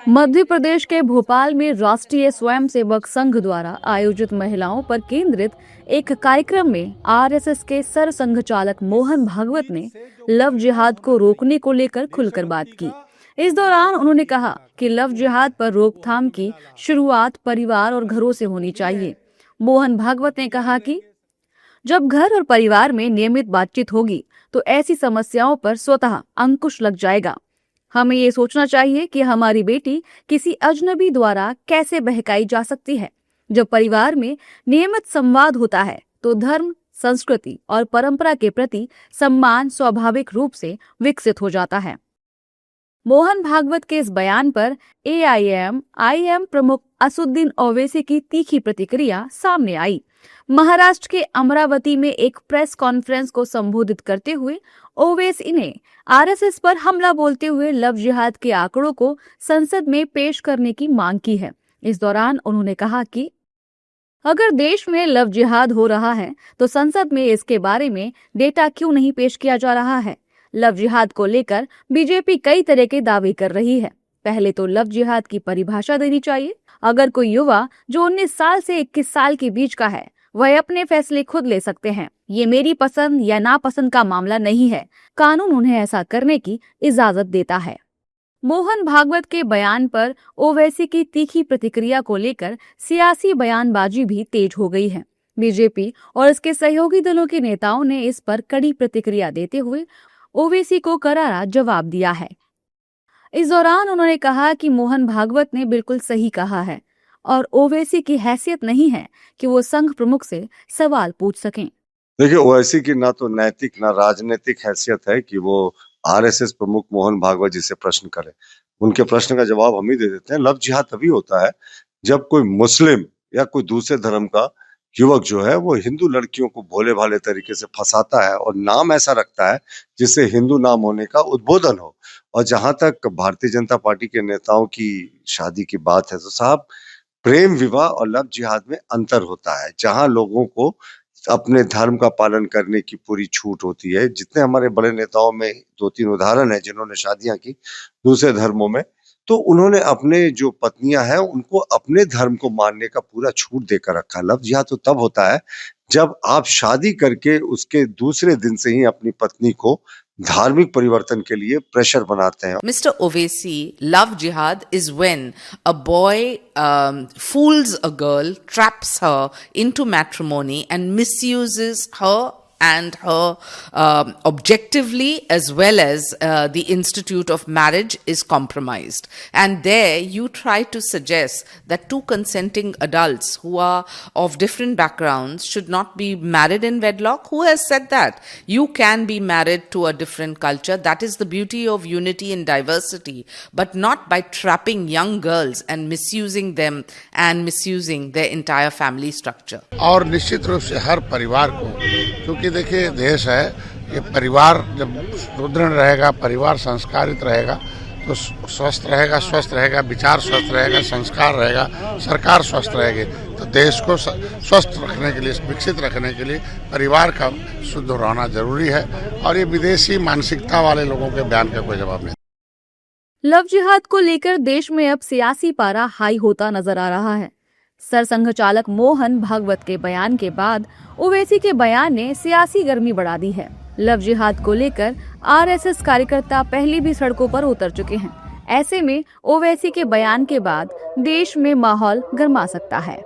मध्य प्रदेश के भोपाल में राष्ट्रीय स्वयंसेवक संघ द्वारा आयोजित महिलाओं पर केंद्रित एक कार्यक्रम में आरएसएस के सर संघ चालक मोहन भागवत ने लव जिहाद को रोकने को लेकर खुलकर बात की। इस दौरान उन्होंने कहा कि लव जिहाद पर रोकथाम की शुरुआत परिवार और घरों से होनी चाहिए। मोहन भागवत ने कहा कि जब घर और परिवार में नियमित बातचीत होगी तो ऐसी समस्याओं पर स्वतः अंकुश लग जाएगा। हमें ये सोचना चाहिए कि हमारी बेटी किसी अजनबी द्वारा कैसे बहकाई जा सकती है। जब परिवार में नियमित संवाद होता है तो धर्म, संस्कृति और परंपरा के प्रति सम्मान स्वाभाविक रूप से विकसित हो जाता है। मोहन भागवत के इस बयान पर AIM प्रमुख असुद्दीन ओवैसी की तीखी प्रतिक्रिया सामने आई। महाराष्ट्र के अमरावती में एक प्रेस कॉन्फ्रेंस को संबोधित करते हुए ओवैसी ने आरएसएस पर हमला बोलते हुए लव जिहाद के आंकड़ों को संसद में पेश करने की मांग की है। इस दौरान उन्होंने कहा कि अगर देश में लव जिहाद हो रहा है तो संसद में इसके बारे में डेटा क्यों नहीं पेश किया जा रहा है। लव जिहाद को लेकर बीजेपी कई तरह के दावे कर रही है। पहले तो लव जिहाद की परिभाषा देनी चाहिए। अगर कोई युवा जो 19 साल से 21 साल के बीच का है वह अपने फैसले खुद ले सकते हैं। ये मेरी पसंद या नापसंद का मामला नहीं है। कानून उन्हें ऐसा करने की इजाजत देता है। मोहन भागवत के बयान पर ओवैसी की तीखी प्रतिक्रिया को लेकर सियासी बयानबाजी भी तेज हो गई है। बीजेपी और इसके सहयोगी दलों के नेताओं ने इस पर कड़ी प्रतिक्रिया देते हुए ओवैसी को करारा जवाब दिया है। इस दौरान उन्होंने कहा कि मोहन भागवत ने बिल्कुल सही कहा है और ओवैसी की हैसियत नहीं है कि वो संघ प्रमुख से सवाल पूछ सकें। देखिए, ओवैसी की ना तो नैतिक ना राजनीतिक हैसियत है कि वो आरएसएस प्रमुख मोहन भागवत जी से प्रश्न करें। उनके प्रश्न का जवाब हम ही दे देते हैं। लव जिहाद तभी होता है जब कोई मुस्लिम या कोई दूसरे धर्म का युवक जो है वो हिंदू लड़कियों को भोले भाले तरीके से फंसाता है और नाम ऐसा रखता है जिससे हिंदू नाम होने का उद्बोधन हो। और जहां तक भारतीय जनता पार्टी के नेताओं की शादी की बात है तो साहब, प्रेम विवाह और लव जिहाद में अंतर होता है। जहां लोगों को अपने धर्म का पालन करने की पूरी छूट होती है। जितने हमारे बड़े नेताओं में 2-3 उदाहरण है जिन्होंने शादियां की दूसरे धर्मों में, तो उन्होंने अपने जो पत्नियां हैं उनको अपने धर्म को मानने का पूरा छूट देकर रखा। लव जिहाद तो तब होता है जब आप शादी करके उसके दूसरे दिन से ही अपनी पत्नी को धार्मिक परिवर्तन के लिए प्रेशर बनाते हैं। Mr. Owaisi, love jihad is when a boy fools a girl, traps her into matrimony and misuses her and her objectively, as well as the institute of marriage is compromised. And there you try to suggest that two consenting adults who are of different backgrounds should not be married in wedlock. Who has said that? You can be married to a different culture. That is the beauty of unity and diversity, but not by trapping young girls and misusing them and misusing their entire family structure. और निश्चित रूप से हर परिवार को, क्योंकि देखिए देश है, ये परिवार जब सुदृढ़ रहेगा, परिवार संस्कारित रहेगा तो स्वस्थ रहेगा, विचार स्वस्थ रहेगा, संस्कार रहेगा, सरकार स्वस्थ रहेगी। तो देश को स्वस्थ रखने के लिए, विकसित रखने के लिए परिवार का शुद्ध रहना जरूरी है। और ये विदेशी मानसिकता वाले लोगों के बयान का कोई जवाब नहीं। लव जिहाद को लेकर देश में अब सियासी पारा हाई होता नजर आ रहा है। सरसंघ चालक मोहन भागवत के बयान के बाद ओवैसी के बयान ने सियासी गर्मी बढ़ा दी है। लव जिहाद को लेकर आरएसएस कार्यकर्ता पहले भी सड़कों पर उतर चुके हैं। ऐसे में ओवैसी के बयान के बाद देश में माहौल गर्मा सकता है।